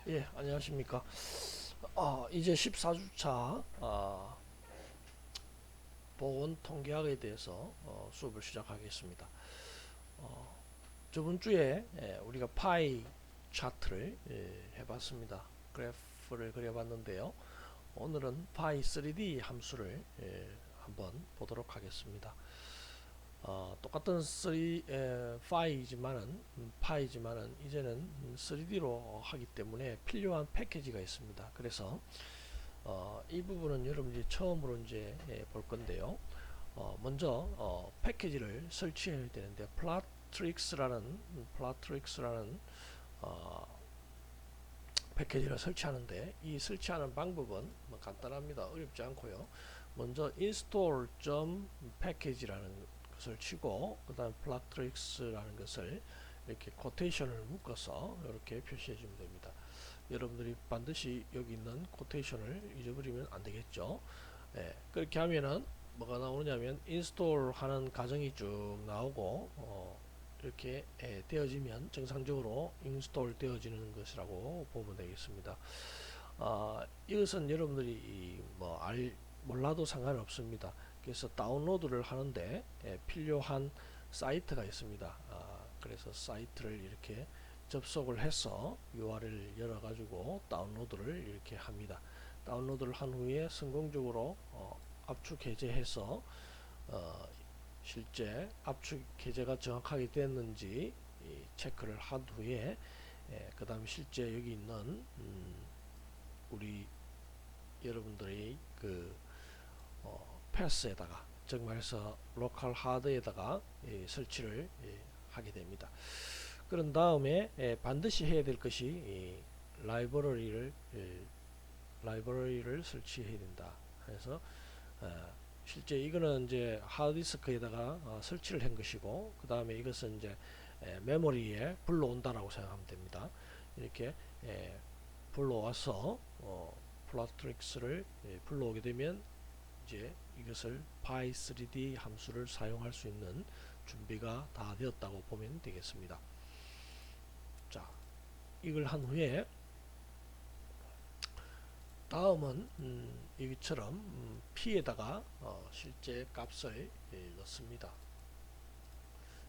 예, 안녕하십니까. 이제 14주차 보건 통계학에 대해서 수업을 시작하겠습니다. 저번 주에 우리가 파이 차트를 해봤습니다. 그래프를 그려봤는데요. 오늘은 파이 3D 함수를 한번 보도록 하겠습니다. 똑같은 5이지만은 이제는 3D로 하기 때문에 필요한 패키지가 있습니다. 그래서 이 부분은 여러분들이 처음으로 이제 볼 건데요. 먼저 패키지를 설치해야 되는데 플라트릭스라는 어, 패키지를 설치하는데 이 설치하는 방법은 뭐 간단합니다. 어렵지 않고요. 먼저 install.package라는 것을 치고 그 다음 플라트릭스라는 것을 이렇게 코테이션을 묶어서 이렇게 표시해 주면 됩니다. 여러분들이 반드시 여기 있는 코테이션을 잊어버리면 안 되겠죠. 그렇게 하면은 뭐가 나오냐면 인스톨 하는 과정이 쭉 나오고 이렇게 되어지면 정상적으로 인스톨 되어지는 것이라고 보면 되겠습니다. 이것은 여러분들이 몰라도 상관없습니다. 그래서 다운로드를 하는데 필요한 사이트가 있습니다. 그래서 사이트를 이렇게 접속을 해서 URL을 열어 가지고 다운로드를 이렇게 합니다. 다운로드를 한 후에 성공적으로 압축 해제해서 실제 압축 해제가 정확하게 됐는지 체크를 한 후에 그 다음에 실제 여기 있는 우리 여러분들의 그 패스에다가 즉 말해서 로컬 하드에다가 설치를 하게 됩니다. 그런 다음에 반드시 해야 될 것이 라이브러리를 설치해야 된다. 그래서 실제 이거는 이제 하드디스크에다가 설치를 한 것이고 그 다음에 이것은 이제 메모리에 불러온다라고 생각하면 됩니다. 이렇게 불러와서 플라트릭스를 불러오게 되면 이제 이것을 py3d 함수를 사용할 수 있는 준비가 다 되었다고 보면 되겠습니다. 자, 이걸 한 후에 다음은 여기처럼 p에다가 실제 값을 넣습니다.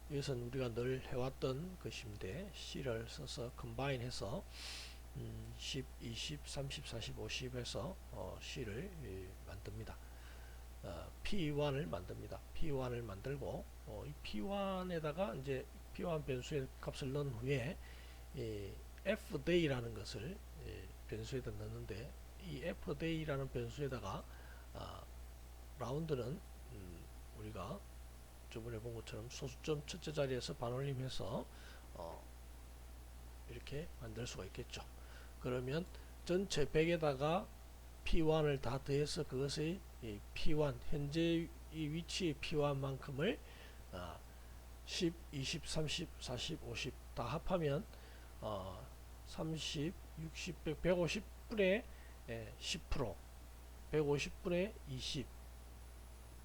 이것은 우리가 늘 해왔던 것인데 c를 써서 컴바인 해서 10, 20, 30, 40, 50 해서 c를 만듭니다. P1을 만듭니다. P1을 만들고 이 P1에다가 이제 P1 변수의 값을 넣은 후에 fday라는 것을 변수에다 넣는데 이 fday라는 변수에다가 라운드는 우리가 저번에 본 것처럼 소수점 첫째 자리에서 반올림해서 이렇게 만들 수가 있겠죠. 그러면 전체 100에다가 P1을 다 더해서 그것의 P1 현재 이 위치의 P1만큼을 10, 20, 30, 40, 50 다 합하면 30, 60, 100, 150분의 10%, 150분의 20,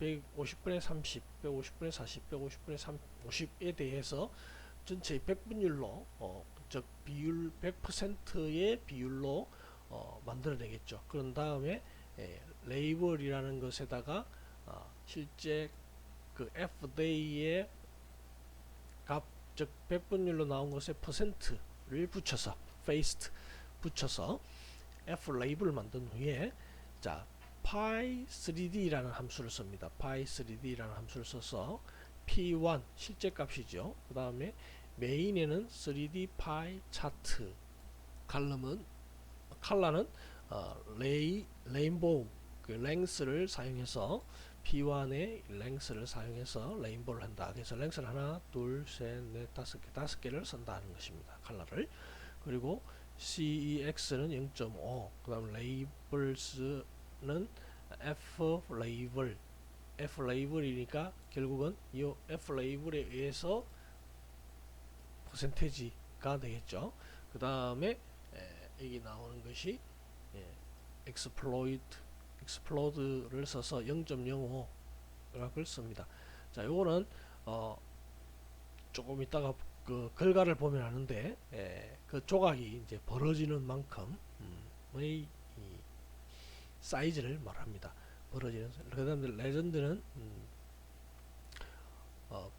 150분의 30, 150분의 40, 150분의 50에 대해서 전체의 100분율로 즉 비율 100%의 비율로 만들어내겠죠. 그런 다음에 레이블이라는 것에다가 실제 그 fday의 값, 즉 100분율로 나온 것에 퍼센트를 붙여서 paste 붙여서 flabel을 만든 후에 자 py3d라는 함수를 씁니다. py3d라는 함수를 써서 p1 실제 값이죠. 그 다음에 메인에는 3D pie 차트 칼라는 레인보우 그 랭스를 사용해서 P1의 랭스를 사용해서 레인보우를 한다. 그래서 랭스를 하나, 둘, 셋, 넷, 다섯 개를 쓴다는 것입니다. 칼라를. 그리고 CEX는 0.5. 그다음 레이블스는 F 레이블이니까 결국은 이 F 레이블에 의해서 퍼센테이지가 되겠죠. 그 다음에 여기 나오는 것이 explode를 써서 0.05라고 씁니다. 자, 요거는 조금 이따가 그 결과를 보면 아는데 그 조각이 이제 벌어지는 만큼의 이 사이즈를 말합니다. 벌어지는. 그다음에 레전드는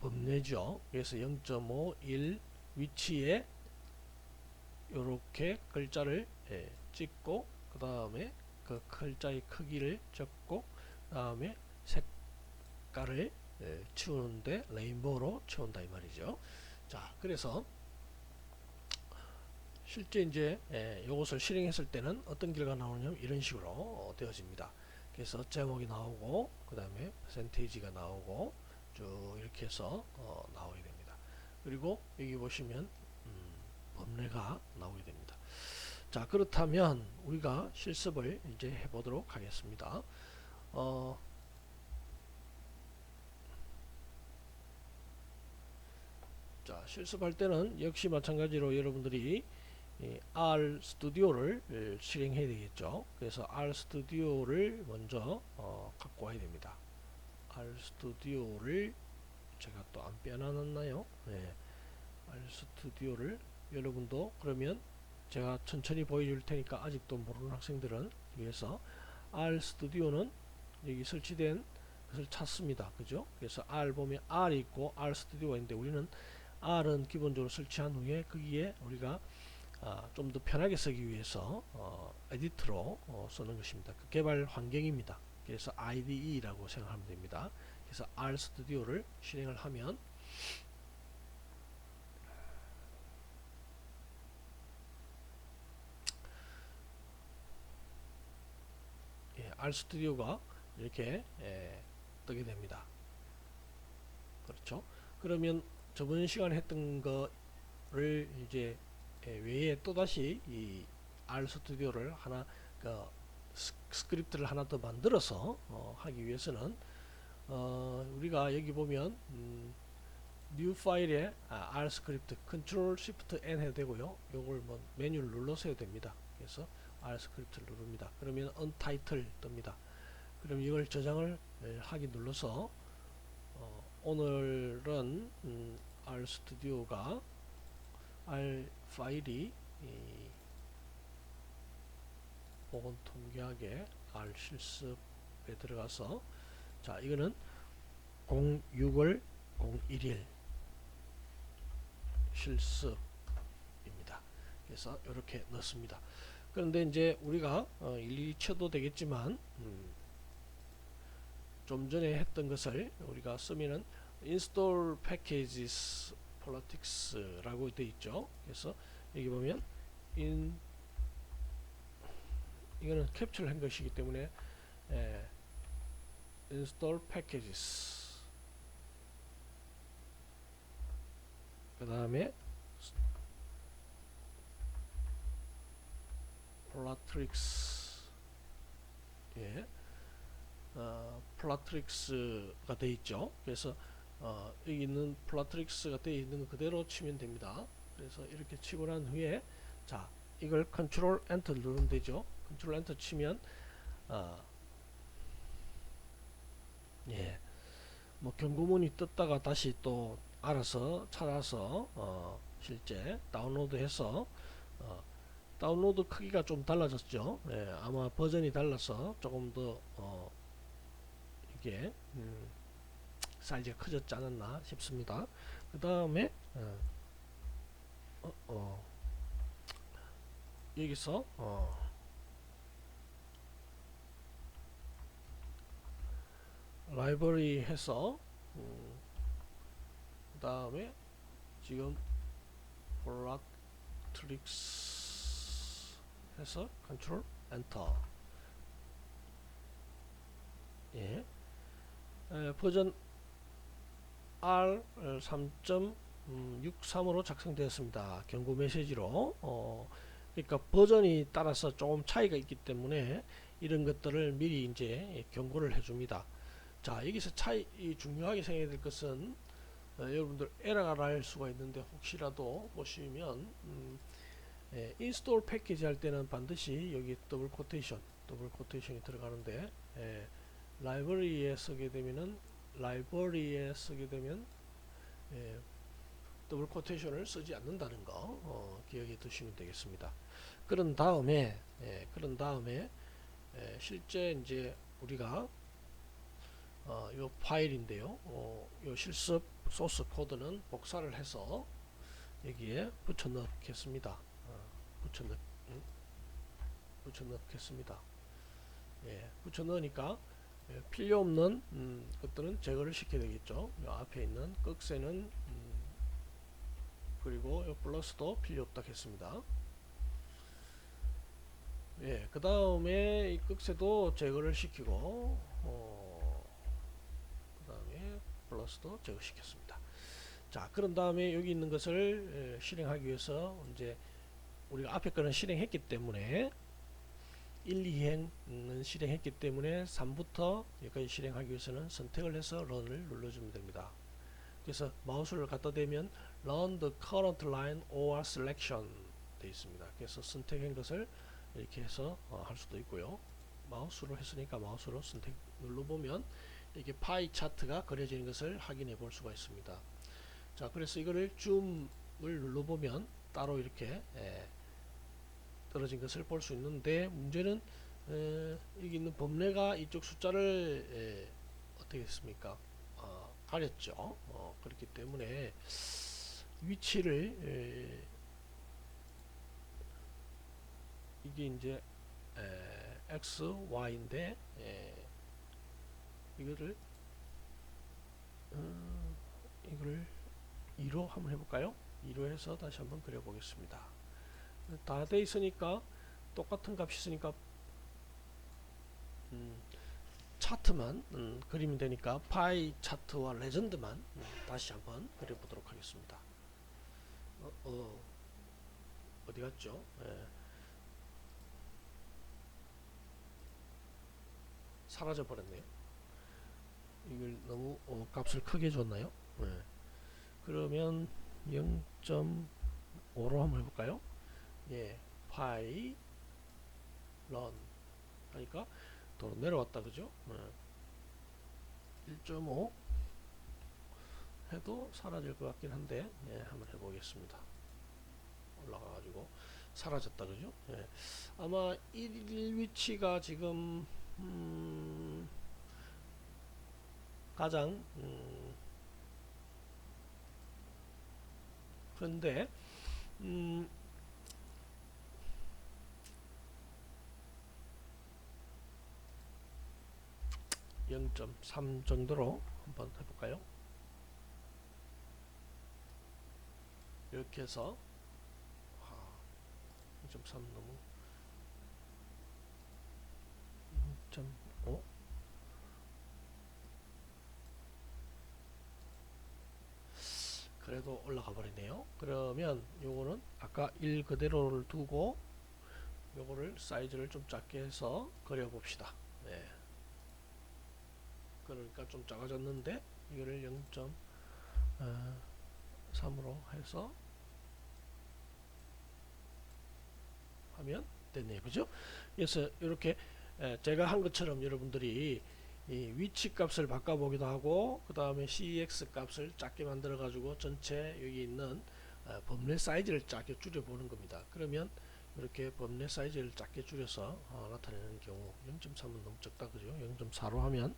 범례죠. 그래서 0.5, 1 위치에 이렇게 글자를 찍고 그 다음에 그 글자의 크기를 적고 그 다음에 색깔을 치우는데 레인보우로 치운다 이 말이죠. 자, 그래서 실제 이제 이것을 실행했을 때는 어떤 결과가 나오냐면 이런 식으로 되어집니다. 그래서 제목이 나오고 그 다음에 퍼센테이지가 나오고 쭉 이렇게 해서 나오게 됩니다. 그리고 여기 보시면 범례가 나오게 됩니다. 자, 그렇다면 우리가 실습을 이제 해보도록 하겠습니다. 자, 실습할 때는 역시 마찬가지로 여러분들이 R 스튜디오를 실행해야 되겠죠. 그래서 R 스튜디오를 먼저 갖고 와야 됩니다. R 스튜디오를 제가 또 안 빼놨나요? 네. R 스튜디오를 여러분도 그러면 제가 천천히 보여줄 테니까 아직도 모르는 학생들은 위해서 R 스튜디오는 여기 설치된 것을 찾습니다. 그죠? 그래서 R 보면 R 있고 R 스튜디오가 있는데 우리는 R은 기본적으로 설치한 후에 거기에 우리가 좀 더 편하게 쓰기 위해서 에디트로 쓰는 것입니다. 그 개발 환경입니다. 그래서 IDE라고 생각하면 됩니다. 그래서 R 스튜디오를 실행을 하면 R 스튜디오가 이렇게 뜨게 됩니다. 그렇죠? 그러면 저번 시간에 했던 거를 이제 외에 또다시 이 R 스튜디오를 하나 스크립트를 하나 더 만들어서 하기 위해서는 우리가 여기 보면 new 파일에 R 스크립트 Ctrl Shift N 해도 되고요. 요걸 뭐 메뉴를 눌러서 해도 됩니다. 그래서 R 스크립트를 누릅니다. 그러면 Untitled 뜹니다. 그럼 이걸 저장을 하기 눌러서 오늘은 R 스튜디오가 R 파일이 보건 통계학의 R 실습에 들어가서 자, 이거는 06월 01일 실습입니다. 그래서 이렇게 넣습니다. 그런데 이제 우리가 일일이 쳐도 되겠지만 좀 전에 했던 것을 우리가 쓰면은 install packages politics라고 되어 있죠. 그래서 여기 보면 이거는 캡처를 한 것이기 때문에 install packages 그 다음에 플라트릭스 플라트릭스가 되어 있죠. 그래서 여기 있는 플라트릭스가 되어 있는 거 그대로 치면 됩니다. 그래서 이렇게 치고 난 후에 자, 이걸 컨트롤 엔터 누르면 되죠. 컨트롤 엔터 치면 뭐 경고문이 떴다가 다시 또 알아서 찾아서 실제 다운로드해서 다운로드 크기가 좀 달라졌죠. 아마 버전이 달라서 조금 더 이게 사이즈가 커졌지 않았나 싶습니다. 그 다음에 여기서 라이브러리 해서 그 다음에 지금 플라트릭스 해서 컨트롤 엔터 버전 R 3.63으로 작성되었습니다. 경고 메시지로 그러니까 버전이 따라서 조금 차이가 있기 때문에 이런 것들을 미리 이제 경고를 해줍니다. 자, 여기서 중요하게 생각해야 될 것은 여러분들 에러가 날 수가 있는데 혹시라도 보시면 인스톨 패키지 할 때는 반드시 여기 더블 코테이션이 들어가는데 라이브러리에 쓰게 되면 더블 코테이션을 쓰지 않는다는 거 기억해 두시면 되겠습니다. 그런 다음에 실제 이제 우리가 이 파일인데요. 이 실습 소스 코드는 복사를 해서 여기에 붙여 넣겠습니다. 붙여 넣겠습니다. 예, 붙여 넣으니까 필요 없는 것들은 제거를 시켜야 되겠죠. 이 앞에 있는 꺽쇠는 그리고 이 플러스도 필요 없다 했습니다. 예, 그 다음에 이 꺽쇠도 제거를 시키고 그 다음에 플러스도 제거시켰습니다. 자, 그런 다음에 여기 있는 것을 실행하기 위해서 이제 우리가 앞에 거는 실행했기 때문에 1, 2행은 실행했기 때문에 3부터 여기까지 실행하기 위해서는 선택을 해서 런을 눌러주면 됩니다. 그래서 마우스를 갖다 대면 run the current line or selection 되어 있습니다. 그래서 선택한 것을 이렇게 해서 할 수도 있고요. 마우스로 했으니까 마우스로 선택 눌러보면 이렇게 파이 차트가 그려지는 것을 확인해 볼 수가 있습니다. 자, 그래서 이거를 줌을 눌러보면 따로 이렇게 떨어진 것을 볼 수 있는데, 문제는 여기 있는 범례가 이쪽 숫자를 어떻게 했습니까? 가렸죠. 그렇기 때문에 위치를 이게 이제 x, y인데 이거를 2로 한번 해볼까요? 2로 해서 다시 한번 그려보겠습니다. 다 돼 있으니까 똑같은 값이 있으니까 차트만 그리면 되니까 파이 차트와 레전드만 다시 한번 그려보도록 하겠습니다. 어디 갔죠? 사라져 버렸네요. 이걸 너무 값을 크게 줬나요? 그러면 0.5로 한번 해볼까요? 예, 파이 런 하니까 더 내려왔다, 그죠? 1.5 해도 사라질 것 같긴 한데, 한번 해보겠습니다. 올라가가지고 사라졌다, 그죠? 아마 1 위치가 지금 가장 그런데 0.3 정도로 한번 해볼까요? 이렇게 해서 0.3 너무 0.5 그래도 올라가 버리네요. 그러면 요거는 아까 1 그대로를 두고 요거를 사이즈를 좀 작게 해서 그려 봅시다. 그러니까 좀 작아졌는데 이거를 0.3으로 해서 하면 됐네요. 그죠? 그래서 이렇게 제가 한 것처럼 여러분들이 이 위치 값을 바꿔보기도 하고, 그 다음에 CX 값을 작게 만들어 가지고 전체 여기 있는 범례 사이즈를 작게 줄여 보는 겁니다. 그러면 이렇게 범례 사이즈를 작게 줄여서 나타내는 경우 0.3은 너무 적다, 그죠? 0.4로 하면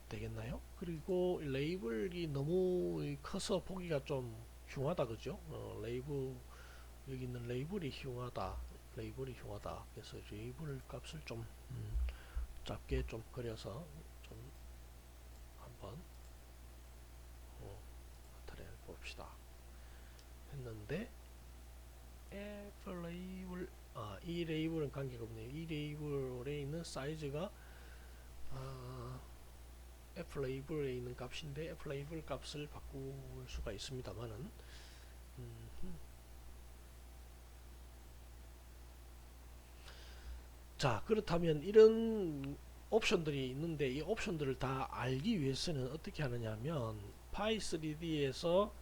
되겠나요? 그리고 레이블이 너무 커서 보기가 좀 흉하다, 그죠? 레이블, 여기 있는 레이블이 흉하다. 그래서 레이블 값을 좀 작게 좀 그려서 좀 한번 나타내 봅시다. 했는데 F레이블, 이 레이블은 관계가 없네요. 이 레이블에 있는 사이즈가 F레이블에 있는 값인데 F레이블 값을 바꿀 수가 있습니다만은 자, 그렇다면 이런 옵션들이 있는데 이 옵션들을 다 알기 위해서는 어떻게 하느냐 하면 파이3D에서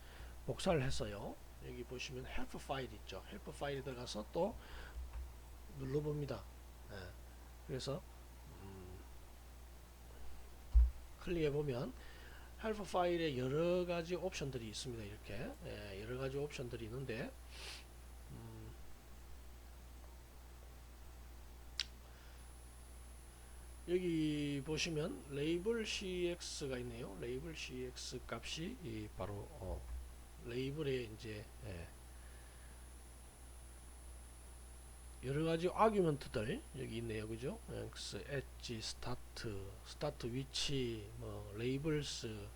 복사를 해서요, 여기 보시면 헬프 파일 있죠. 헬프 파일에 들어가서 또 눌러봅니다. 그래서 클릭해 보면 헬프 파일에 여러 가지 옵션들이 있습니다. 이렇게 여러 가지 옵션들이 있는데 여기 보시면 레이블 cx가 있네요. 레이블 cx 값이 바로 레이블에 이제 여러 가지 아규먼트들 여기 있네요. 그죠? x, 엣지, 스타트 위치, 뭐 레이블스,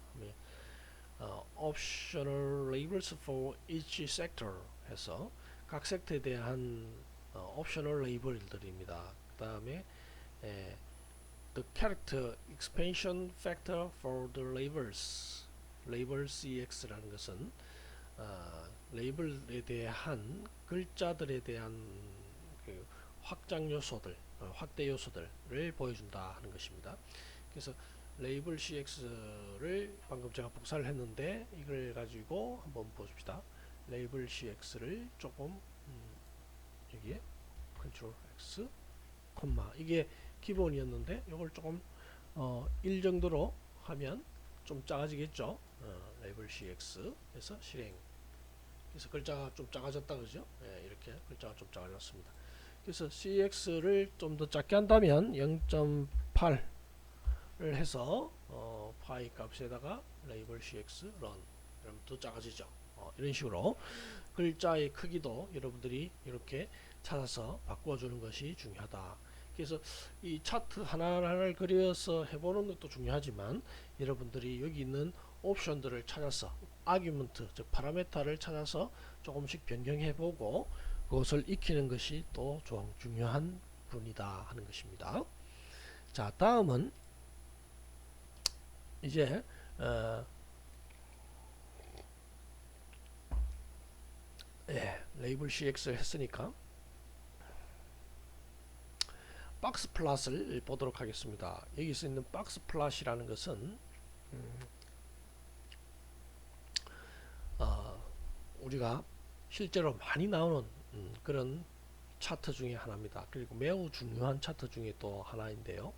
optional labels for each sector 해서 각 섹터에 대한 옵셔널 레이블들입니다. 그 다음에 the character expansion factor for the labels, label cx라는 것은 레이블에 대한 글자들에 대한 그 확장 요소들, 확대 요소들을 보여준다 하는 것입니다. 그래서 레이블 cx를 방금 제가 복사를 했는데 이걸 가지고 한번 보십시다. 레이블 cx를 조금 여기에 컨트롤 x 콤마 이게 기본이었는데 이걸 조금 1 정도로 하면 좀 작아지겠죠. 레이블 cx 에서 실행. 그래서 글자가 좀 작아졌다 그죠? 이렇게 글자가 좀 작아졌습니다. 그래서 cx를 좀 더 작게 한다면 0.8을 해서 파이 값에다가 레이블 cx run 그럼 더 작아지죠. 이런 식으로 글자의 크기도 여러분들이 이렇게 찾아서 바꾸어 주는 것이 중요하다. 그래서 이 차트 하나하나를 그려서 해보는 것도 중요하지만 여러분들이 여기 있는 옵션들을 찾아서 아규먼트 즉 파라메타를 찾아서 조금씩 변경해보고 그것을 익히는 것이 또 중요한 부분이다 하는 것입니다. 자, 다음은 이제 레이블 cx를 했으니까 박스 플롯을 보도록 하겠습니다. 여기서 있는 박스 플롯이라는 것은 우리가 실제로 많이 나오는 그런 차트 중에 하나입니다. 그리고 매우 중요한 차트 중에 또 하나인데요.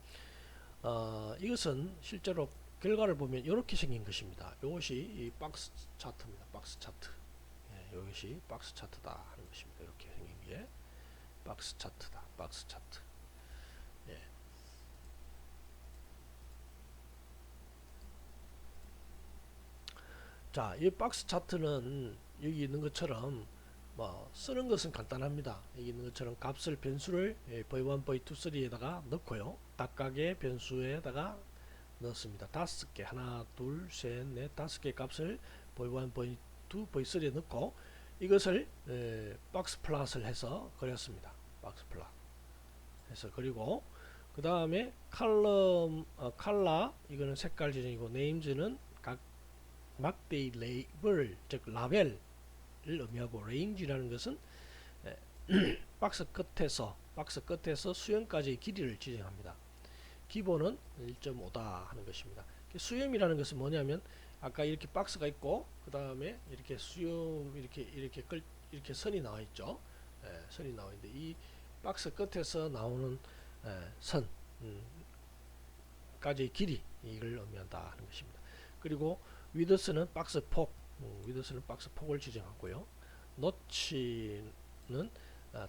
이것은 실제로 결과를 보면 이렇게 생긴 것입니다. 이것이 이 박스 차트입니다. 박스 차트. 이것이 박스 차트다 하는 것입니다. 이렇게 생긴 게 박스 차트다. 박스 차트. 자, 이 박스 차트는 여기 있는 것처럼 뭐 쓰는 것은 간단합니다. 여기 있는 것처럼 값을 변수를 v1, v2, 3에다가 넣고요. 각각의 변수에다가 넣습니다. 5개 하나, 둘, 셋, 넷, 5개 값을 v1, v2, v3에 넣고 이것을 박스 플롯을 해서 그렸습니다. 박스 플롯 해서 그리고 그 다음에 컬러 이거는 색깔 지정이고 네임즈는 각 막대의 레이블 즉 라벨을 의미하고 레인지라는 것은 박스 끝에서 수염까지의 길이를 지정합니다. 기본은 1.5다 하는 것입니다. 수염이라는 것은 뭐냐면 아까 이렇게 박스가 있고 그 다음에 이렇게 수염 이렇게 선이 나와 있죠. 선이 나와 있는데 이 박스 끝에서 나오는 선 까지의 길이 이걸 의미한다 하는 것입니다. 그리고 위드스는 박스 폭, 위드스는 박스 폭을 지정하고요. 노치는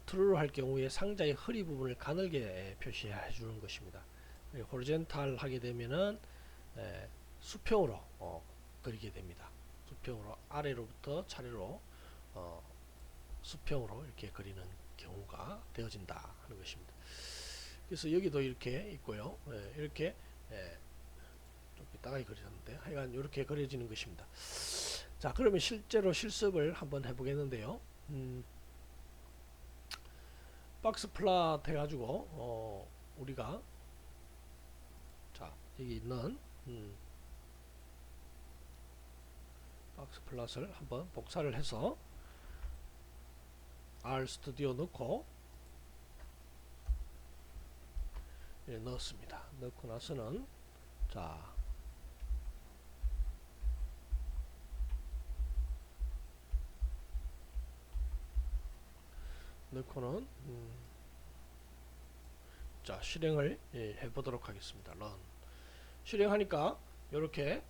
true로 할 경우에 상자의 허리 부분을 가늘게 표시해 주는 것입니다. 호리젠탈 하게 되면은 수평으로 그리게 됩니다. 수평으로 아래로부터 차례로 수평으로 이렇게 그리는 경우가 되어진다 하는 것입니다. 그래서 여기도 이렇게 있고요. 이렇게 좀 이따가 그려졌는데 하여간 이렇게 그려지는 것입니다. 자, 그러면 실제로 실습을 한번 해보겠는데요. 박스 플롯 해가지고 우리가 자 여기 있는 박스 플롯을 한번 복사를 해서 R 스튜디오 넣고 넣었습니다. 넣고 나서는 자 넣고는 자 실행을 해보도록 하겠습니다. run 실행하니까 이렇게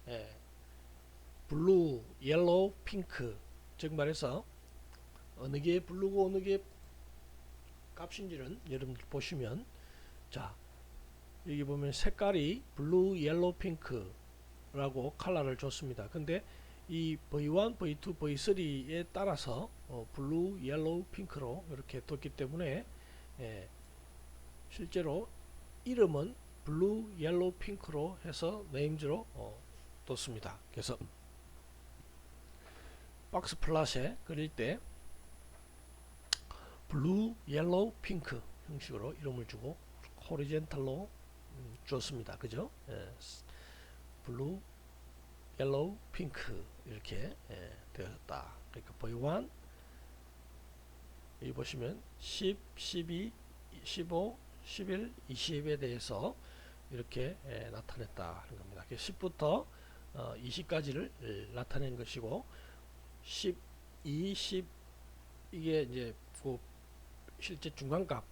블루, 옐로우, 핑크, 즉 말해서 어느 게 블루고 어느 게 값인지는 여러분들 보시면, 자 여기 보면 색깔이 블루, 옐로우, 핑크라고 컬러를 줬습니다. 근데 이 V1, V2, V3에 따라서 블루, 옐로우, 핑크로 이렇게 뒀기 때문에 실제로 이름은 블루, 옐로우, 핑크로 해서 네임즈로 뒀습니다. 그래서 박스 플랫에 그릴 때 블루, 옐로우, 핑크 형식으로 이름을 주고 호리젠탈로 줬습니다. 그죠? 블루, 옐로우, 핑크 이렇게 되었다. 그러니까 V1 여기 보시면 10, 12, 15, 11, 20에 대해서 이렇게 나타냈다 하는 겁니다. 10부터 20까지를 나타낸 것이고 10, 20 이게 이제 그 실제 중간값에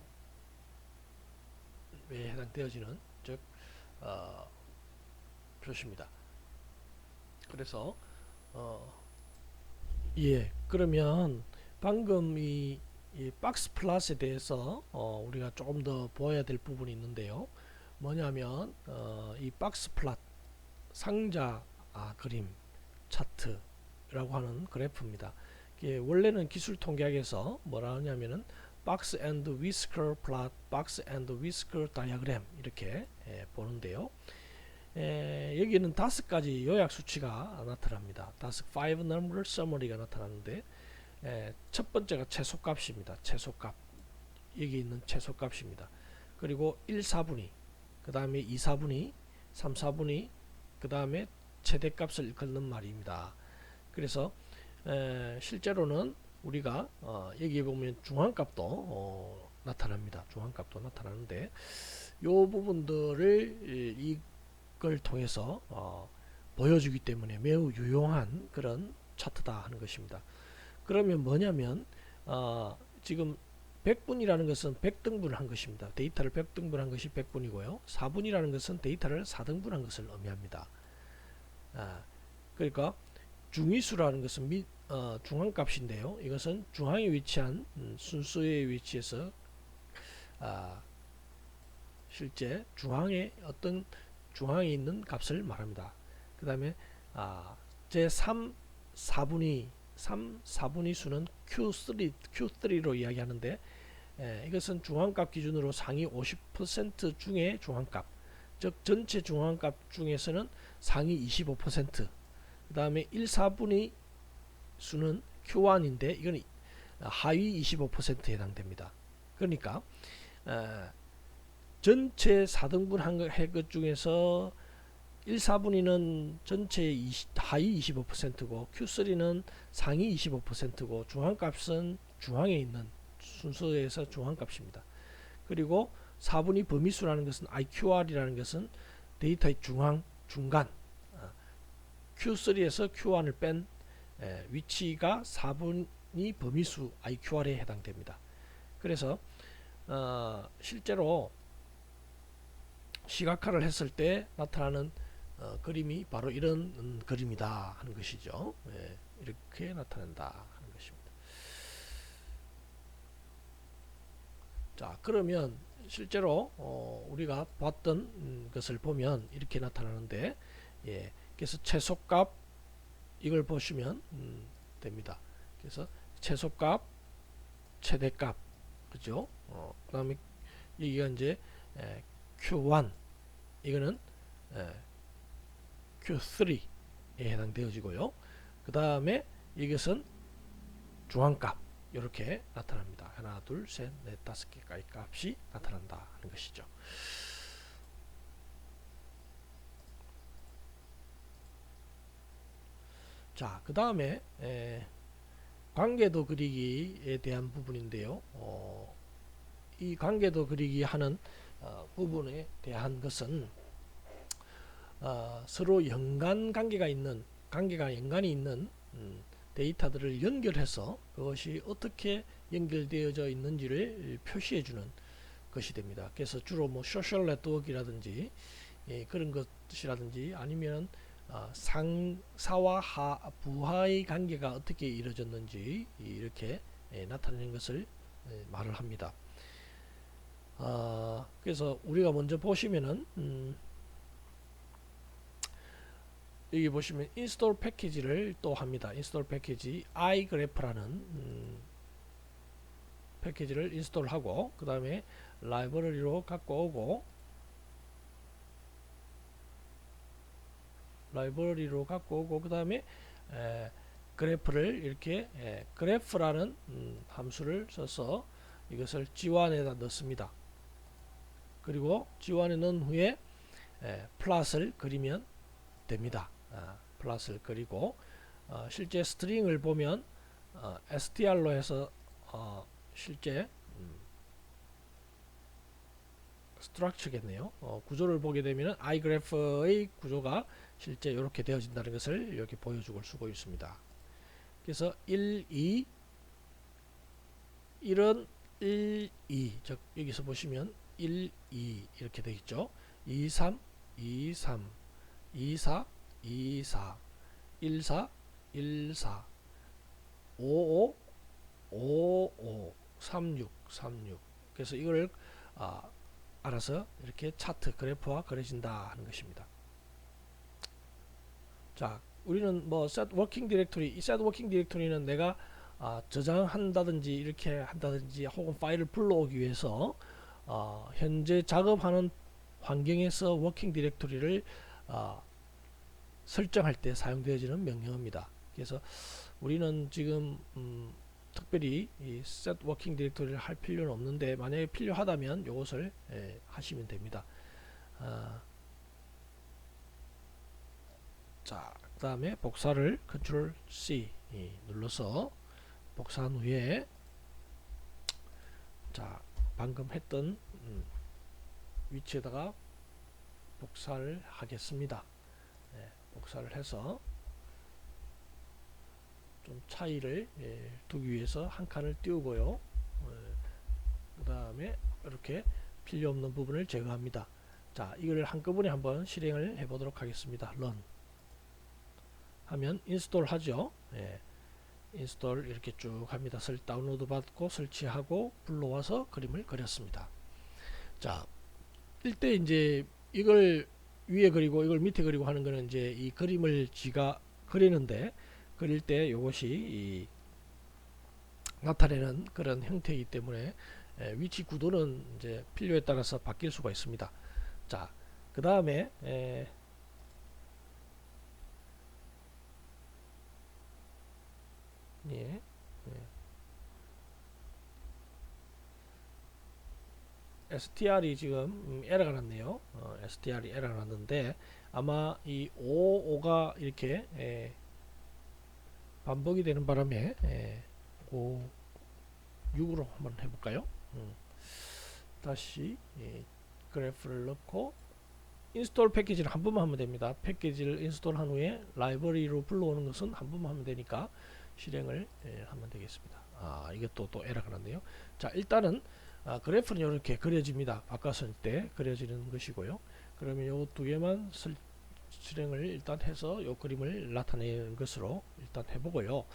해당되어지는 즉 표시입니다. 그래서 그러면 방금 이 박스 플랫에 대해서 우리가 조금 더 보아야 될 부분이 있는데요. 뭐냐면 이 박스 플랫 상자 그림 차트라고 하는 그래프입니다. 원래는 기술 통계학에서 뭐라 하냐면은 박스 앤드 위스커 플랫, 박스 앤드 위스커 다이어그램 이렇게 보는데요. 여기는 5가지 요약 수치가 나타납니다. 5 number summary가 나타나는데 첫 번째가 최소값입니다. 최소값. 여기 있는 최소값입니다. 그리고 1, 4분위, 그 다음에 2, 4분위, 3, 4분위, 그 다음에 최대값을 걷는 말입니다. 그래서 실제로는 우리가 여기 보면 중앙값도 나타납니다. 중앙값도 나타나는데 요 부분들을 이걸 통해서 보여주기 때문에 매우 유용한 그런 차트다 하는 것입니다. 그러면 뭐냐면 지금 100분이라는 것은 100등분을 한 것입니다. 데이터를 100등분한 것이 100분이고요. 4분이라는 것은 데이터를 4등분한 것을 의미합니다. 그러니까 중위수라는 것은 중앙값인데요. 이것은 중앙에 위치한 순서의 위치에서 실제 중앙에 어떤 중앙에 있는 값을 말합니다. 그 다음에 제3 4분위 수는 Q3로 이야기하는데 이것은 중앙값 기준으로 상위 50% 중에 중앙값, 즉 전체 중앙값 중에서는 상위 25%, 그 다음에 1, 4분위 수는 Q1인데 이건 하위 25%에 해당됩니다. 그러니까 전체 4등분 한 것 중에서 1, 4분위는 전체 하위 25%고 Q3는 상위 25%고 중앙값은 중앙에 있는 순서에서 중앙값입니다. 그리고 4분위 범위수라는 것은 IQR이라는 것은 데이터의 중간 Q3에서 Q1을 뺀 위치가 4분위 범위수 IQR에 해당됩니다. 그래서 실제로 시각화를 했을 때 나타나는 그림이 바로 이런 그림이다 하는 것이죠. 이렇게 나타낸다 하는 것입니다. 자, 그러면 실제로 우리가 봤던 것을 보면 이렇게 나타나는데, 그래서 최소값 이걸 보시면 됩니다. 그래서 최소값, 최대값, 그죠? 그 다음에 여기가 이제 Q1, 이거는 Q3에 해당되어지고요. 그 다음에 이것은 중앙값 이렇게 나타납니다. 하나, 둘, 셋, 넷, 5개까지 값이 나타난다 하는 것이죠. 자, 그 다음에 관계도 그리기에 대한 부분인데요. 이 관계도 그리기 하는 부분에 대한 것은 서로 연관이 있는 데이터들을 연결해서 그것이 어떻게 연결되어져 있는지를 표시해주는 것이 됩니다. 그래서 주로 뭐 소셜 네트워크라든지 그런 것이라든지 아니면 상사와 부하의 관계가 어떻게 이루어졌는지 이렇게 나타내는 것을 말을 합니다. 그래서 우리가 먼저 보시면은 여기 보시면 인스톨 패키지를 또 합니다. 인스톨 패키지 igraph라는 패키지를 인스톨하고 그 다음에 라이브러리로 갖고 오고 그 다음에 그래프를 이렇게 그래프라는 함수를 써서 이것을 지완에다 넣습니다. 그리고 지완에 넣은 후에 플롯을 그리면 됩니다. 플롯을 그리고 실제 스트링을 보면 str로 해서 실제 스트럭처겠네요. 구조를 보게 되면 igraph의 구조가 실제 이렇게 되어진다는 것을 이렇게 보여주고 쓰고 있습니다. 그래서 1, 2 1은 1, 2 즉 여기서 보시면 1, 2 이렇게 되어 있죠. 2, 3, 2, 3 2, 4, 2, 4 1, 4, 1, 4 5, 5, 5, 5 3, 6, 3, 6 그래서 이걸 알아서 이렇게 차트 그래프와 그려진다 하는 것입니다. 자, 우리는 뭐 set working directory, 이 set working directory는 내가 저장한다든지 이렇게 한다든지 혹은 파일을 불러오기 위해서 현재 작업하는 환경에서 워킹 디렉토리를 설정할 때 사용되어지는 명령어입니다. 그래서 우리는 지금 특별히 이 set working 디렉토리를 할 필요는 없는데 만약에 필요하다면 이것을 하시면 됩니다. 자, 그 다음에 복사를 Ctrl C 눌러서 복사한 후에 자, 방금 했던 위치에다가 복사를 하겠습니다. 복사를 해서 좀 차이를 두기 위해서 한 칸을 띄우고요. 그 다음에 이렇게 필요 없는 부분을 제거합니다. 자, 이걸 한꺼번에 한번 실행을 해 보도록 하겠습니다. run 하면 인스톨 하죠. 인스톨 이렇게 쭉 합니다. 다운로드 받고 설치하고 불러와서 그림을 그렸습니다. 자, 이때 이제 이걸 위에 그리고 이걸 밑에 그리고 하는 거는 이제 이 그림을 지가 그리는데 그릴 때 이것이 나타내는 그런 형태이기 때문에 위치 구도는 이제 필요에 따라서 바뀔 수가 있습니다. 자, 그 다음에 str이 지금 에러가 났네요. str이 에러가 났는데 아마 이 5가 이렇게 반복이 되는 바람에 5, 6으로 한번 해볼까요? 다시 그래프를 넣고 인스톨 패키지를 한 번만 하면 됩니다. 패키지를 인스톨한 후에 라이브러리로 불러오는 것은 한 번만 하면 되니까 실행을 하면 되겠습니다. 이것도 또 에러가 났네요. 자, 일단은 그래프는 이렇게 그려집니다. 바꿨을 때 그려지는 것이고요. 그러면 요 두 개만 실행을 일단 해서 요 그림을 나타내는 것으로 일단 해보고요.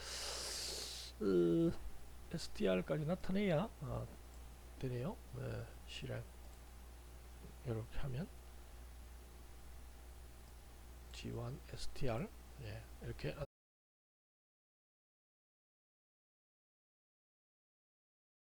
str까지 나타내야 되네요. 실행 이렇게 하면 G1 str 이렇게